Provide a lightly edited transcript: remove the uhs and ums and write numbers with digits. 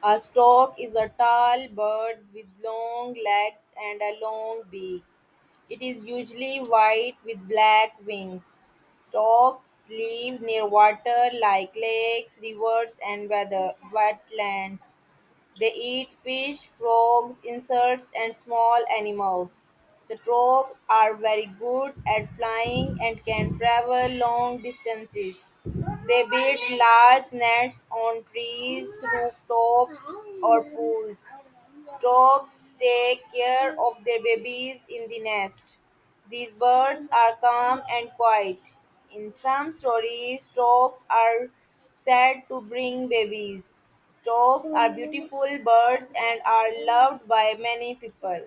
A stork is a tall bird with long legs and a long beak. It is usually white with black wings. Storks live near water like lakes, rivers, and wetlands. They eat fish, frogs, insects, and small animals. Storks are very good at flying and can travel long distances. They build large nests on trees, rooftops, or pools. Storks take care of their babies in the nest. These birds are calm and quiet. In some stories, storks are said to bring babies. Storks are beautiful birds and are loved by many people.